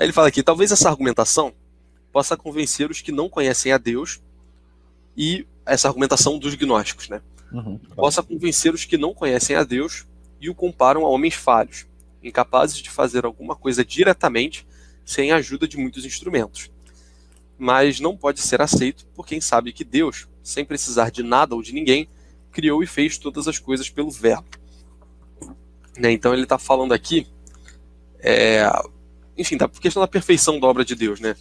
Aí ele fala aqui, talvez essa argumentação possa convencer os que não conhecem a Deus, e essa argumentação dos gnósticos, né? Claro. Possa convencer os que não conhecem a Deus e o comparam a homens falhos, incapazes de fazer alguma coisa diretamente sem a ajuda de muitos instrumentos. Mas não pode ser aceito por quem sabe que Deus, sem precisar de nada ou de ninguém, criou e fez todas as coisas pelo Verbo. Né? Então ele está falando aqui, enfim, da questão da perfeição da obra de Deus, né?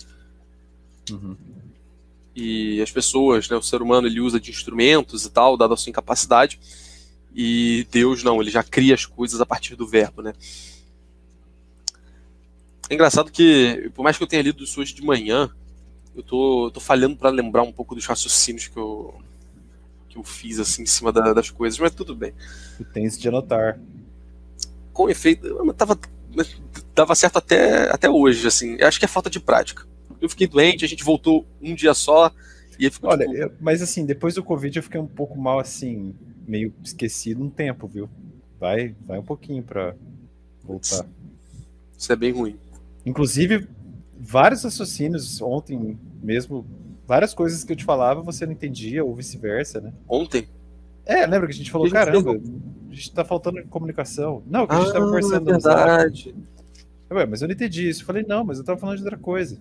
E as pessoas, né, o ser humano, ele usa de instrumentos e tal, dada a sua incapacidade, e Deus não, ele já cria as coisas a partir do Verbo, né? É engraçado que, por mais que eu tenha lido isso hoje de manhã, eu tô falhando para lembrar um pouco dos raciocínios que eu fiz assim em cima das coisas, mas tudo bem. Tu tens de anotar. Com efeito, tava certo até hoje, assim. Eu acho que é falta de prática. Eu fiquei doente, a gente voltou um dia só e aí ficou. Olha, mas assim, depois do Covid eu fiquei um pouco mal, assim, meio esquecido um tempo, viu? Vai um pouquinho pra voltar. Isso é bem ruim. Inclusive, vários raciocínios ontem mesmo, várias coisas que eu te falava você não entendia, ou vice-versa, né? Ontem? Lembra que a gente falou, caramba, a gente tá faltando comunicação. Não, que a gente tava conversando no verdade. Ué, mas eu não entendi isso. Eu falei, não, mas eu tava falando de outra coisa.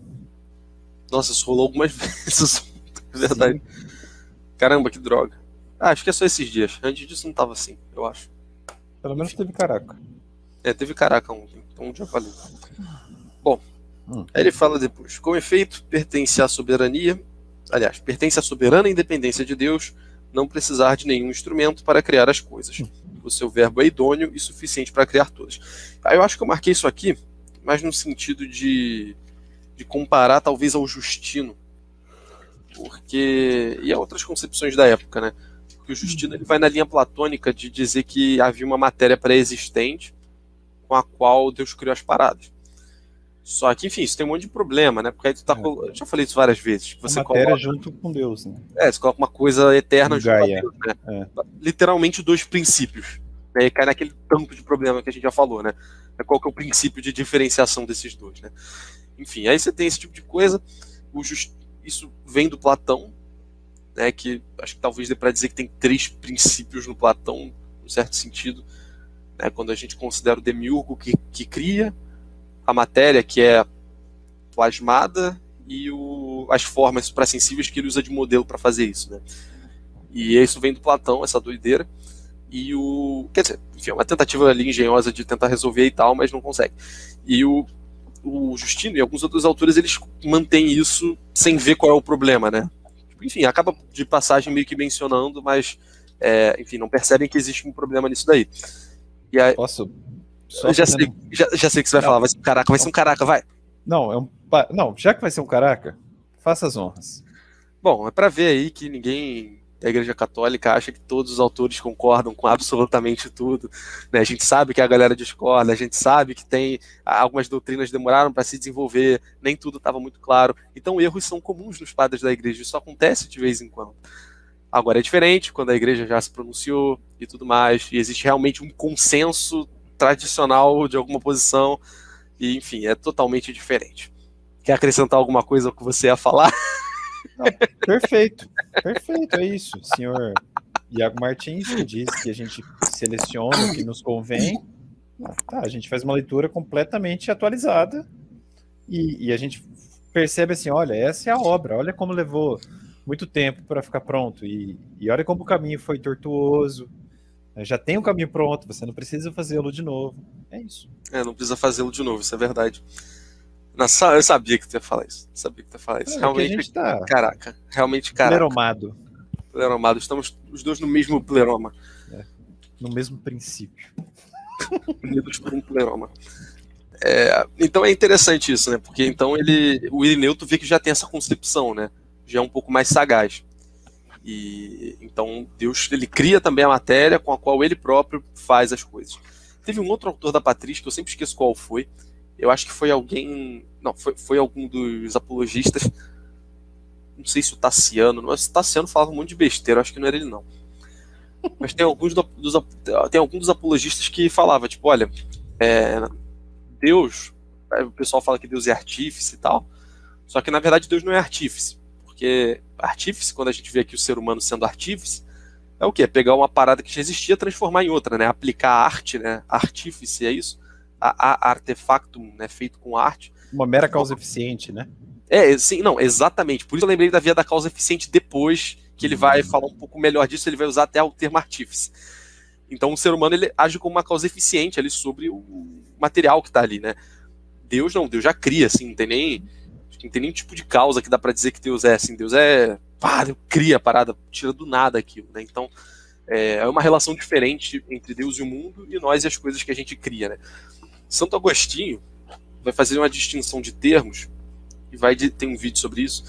Nossa, isso rolou algumas vezes. Verdade. Sim. Caramba, que droga. Acho que é só esses dias. Antes disso não tava assim, eu acho. Pelo menos teve caraca. Teve caraca ontem, então já falei. Bom, aí ele fala depois. Com efeito, pertence à soberana independência de Deus não precisar de nenhum instrumento para criar as coisas. O seu verbo é idôneo e suficiente para criar todas. Aí eu acho que eu marquei isso aqui, mas no sentido de comparar talvez ao Justino, e a outras concepções da época, né? Porque o Justino ele vai na linha platônica de dizer que havia uma matéria pré-existente com a qual Deus criou as paradas. Só que, enfim, isso tem um monte de problema, né? Porque aí eu já falei isso várias vezes. Você matéria coloca junto com Deus, né? Você coloca uma coisa eterna junto a Gaia. Deus, né? Literalmente dois princípios. Né? E cai naquele tanto de problema que a gente já falou, né? Qual que é o princípio de diferenciação desses dois, né? Enfim, aí você tem esse tipo de coisa. Isso vem do Platão, né? Que acho que talvez dê para dizer que tem 3 princípios no Platão, no certo sentido. Né? Quando a gente considera o demiurgo que cria, a matéria que é plasmada e as formas suprassensíveis que ele usa de modelo para fazer isso, né? E isso vem do Platão, essa doideira. E quer dizer, enfim, é uma tentativa ali engenhosa de tentar resolver e tal, mas não consegue. E o Justino e alguns outros autores, eles mantêm isso sem ver qual é o problema, né? Enfim, acaba de passagem meio que mencionando, mas enfim, não percebem que existe um problema nisso daí. E aí, Posso? Eu já sei que você vai falar, vai ser um caraca, vai. Não, não, já que vai ser um caraca, faça as honras. Bom, é para ver aí que ninguém da Igreja Católica acha que todos os autores concordam com absolutamente tudo. Né? A gente sabe que a galera discorda, a gente sabe que tem algumas doutrinas demoraram para se desenvolver, nem tudo estava muito claro. Então erros são comuns nos padres da Igreja, isso acontece de vez em quando. Agora é diferente quando a Igreja já se pronunciou e tudo mais, e existe realmente um consenso tradicional de alguma posição, e enfim, é totalmente diferente. Quer acrescentar alguma coisa ao que você ia falar? Não, perfeito, é isso, senhor Iago Martins, que diz que a gente seleciona o que nos convém, a gente faz uma leitura completamente atualizada, e a gente percebe assim, olha, essa é a obra, olha como levou muito tempo para ficar pronto, e olha como o caminho foi tortuoso. Já tem um caminho pronto, você não precisa fazê-lo de novo. É isso. Não precisa fazê-lo de novo, isso é verdade. Eu sabia que tu ia falar isso. Realmente, a gente tá realmente caraca. Pleromado. Estamos os dois no mesmo pleroma. No mesmo princípio. Unidos por um pleroma. Então é interessante isso, né? Porque então o Irineu, tu vê que já tem essa concepção, né? Já é um pouco mais sagaz. E então Deus, ele cria também a matéria com a qual ele próprio faz as coisas. Teve um outro autor da Patrística, que eu sempre esqueço qual foi. Eu acho que foi alguém... Não, foi algum dos apologistas. Não sei se o Tassiano... Mas o Tassiano falava um monte de besteira, eu acho que não era ele, não. Mas tem alguns dos apologistas que falavam, tipo, olha, Deus, o pessoal fala que Deus é artífice e tal, só que na verdade Deus não é artífice, porque artífice, quando a gente vê aqui o ser humano sendo artífice, é o quê? Pegar uma parada que já existia, transformar em outra, né? Aplicar arte, né? Artífice, é isso? Artefactum, né? Feito com arte. Uma mera causa eficiente, né? Sim, não, exatamente. Por isso eu lembrei da via da causa eficiente depois, que ele vai falar um pouco melhor disso, ele vai usar até o termo artífice. Então o ser humano, ele age como uma causa eficiente ali sobre o material que está ali, né? Deus não, Deus já cria, assim, não tem nem tipo de causa que dá para dizer que Deus é, assim, Deus Deus cria a parada, tira do nada aquilo, né? Então é uma relação diferente entre Deus e o mundo e nós e as coisas que a gente cria, né? Santo Agostinho vai fazer uma distinção de termos e tem um vídeo sobre isso,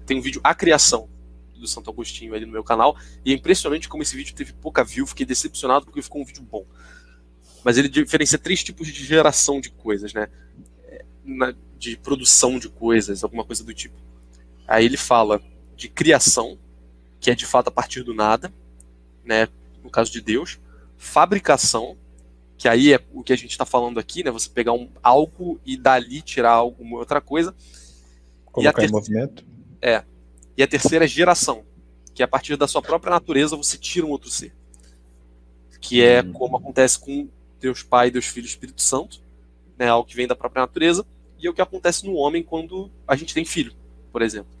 tem um vídeo A Criação do Santo Agostinho ali no meu canal, e é impressionante como esse vídeo teve pouca view, fiquei decepcionado porque ficou um vídeo bom. Mas ele diferencia 3 tipos de geração de coisas, né? De produção de coisas, alguma coisa do tipo. Aí ele fala de criação, que é de fato a partir do nada, né? No caso de Deus. Fabricação, que aí é o que a gente está falando aqui, né? Você pegar algo e dali tirar alguma outra coisa. Colocar em movimento. E a terceira é geração, que é a partir da sua própria natureza você tira um outro ser. Que é como acontece com Deus Pai, Deus Filho e Espírito Santo, né? Algo que vem da própria natureza, e é o que acontece no homem quando a gente tem filho, por exemplo.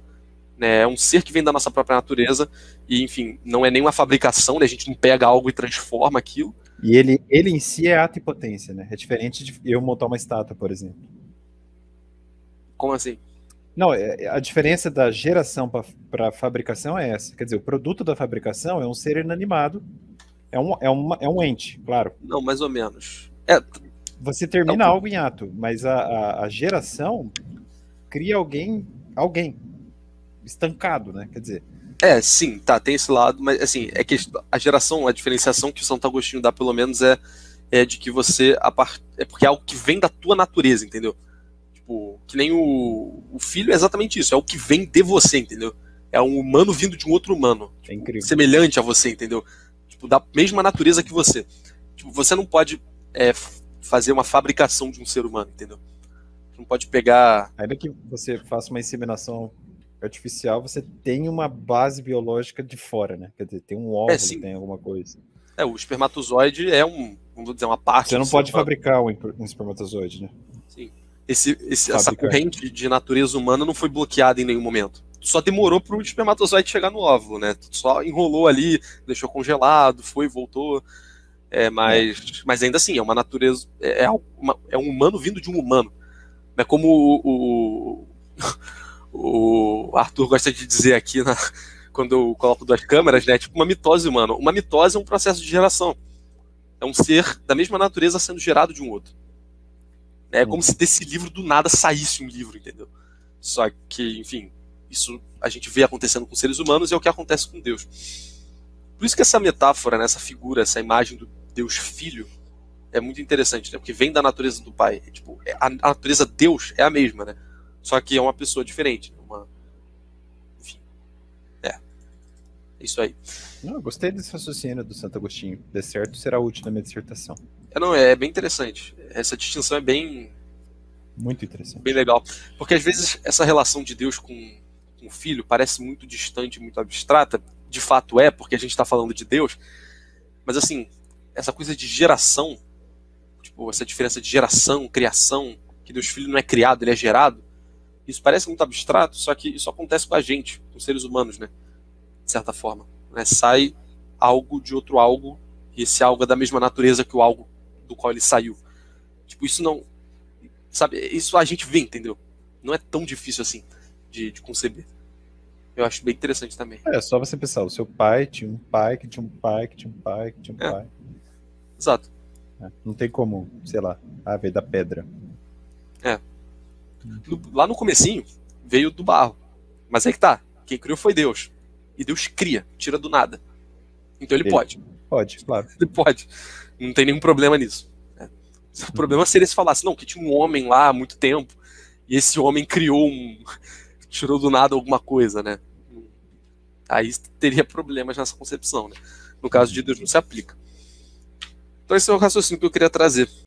É um ser que vem da nossa própria natureza, e enfim, não é nenhuma fabricação, né? A gente não pega algo e transforma aquilo. E ele em si é ato e potência, né? É diferente de eu montar uma estátua, por exemplo. Como assim? Não, a diferença da geração para a fabricação é essa. Quer dizer, o produto da fabricação é um ser inanimado, é um ente, claro. Não, mais ou menos. Você termina algo em ato, mas a geração cria alguém estancado, né? Quer dizer... Sim, tem esse lado, mas assim, é que a diferenciação que o Santo Agostinho dá, pelo menos, é de que você, é porque é algo que vem da tua natureza, entendeu? Tipo, que nem o filho é exatamente isso, é o que vem de você, entendeu? É um humano vindo de um outro humano, é incrível. Semelhante a você, entendeu? Tipo, da mesma natureza que você. Tipo, você não pode fazer uma fabricação de um ser humano, entendeu? Você não pode pegar... Ainda que você faça uma inseminação artificial, você tem uma base biológica de fora, né? Quer dizer, tem um óvulo, tem alguma coisa. O espermatozoide é vamos dizer, uma parte... Você não pode fabricar um espermatozoide, né? Sim. Essa corrente de natureza humana não foi bloqueada em nenhum momento. Só demorou para o espermatozoide chegar no óvulo, né? Só enrolou ali, deixou congelado, voltou. Mas ainda assim, é uma natureza... É um humano vindo de um humano. É como o Arthur gosta de dizer aqui, quando eu coloco 2 câmeras, né? Tipo uma mitose humana. Uma mitose é um processo de geração. É um ser da mesma natureza sendo gerado de um outro. É como se desse livro do nada saísse um livro, entendeu? Só que, enfim, isso a gente vê acontecendo com seres humanos e é o que acontece com Deus. Por isso que essa metáfora, né, essa figura, essa imagem do Deus Filho é muito interessante, né? Porque vem da natureza do Pai. A natureza Deus é a mesma, né? Só que é uma pessoa diferente. Enfim. É isso aí. Não, eu gostei desse raciocínio do Santo Agostinho. De certo, será útil na minha dissertação. É bem interessante. Essa distinção é bem... Muito interessante. Bem legal. Porque às vezes essa relação de Deus com o Filho parece muito distante, muito abstrata. De fato porque a gente está falando de Deus. Mas assim, essa coisa de geração, tipo, essa diferença de geração, criação, que Deus Filho não é criado, ele é gerado, isso parece muito abstrato, só que isso acontece com a gente, com os seres humanos, né? De certa forma. Né? Sai algo de outro algo, e esse algo é da mesma natureza que o algo do qual ele saiu. Tipo, isso não... Sabe, isso a gente vê, entendeu? Não é tão difícil assim de conceber. Eu acho bem interessante também. É só você pensar, o seu pai tinha um pai, que tinha um pai, que tinha um pai, que tinha um pai. Exato. Não tem como, sei lá, veio da pedra. Lá no comecinho, veio do barro. Mas aí que tá, quem criou foi Deus. E Deus cria, tira do nada. Então ele pode. Pode, claro. Ele pode. Não tem nenhum problema nisso. O problema seria se falasse, não, que tinha um homem lá há muito tempo, e esse homem criou tirou do nada alguma coisa, né? Aí teria problemas nessa concepção, né? No caso de Deus não se aplica. Então esse é o raciocínio que eu queria trazer.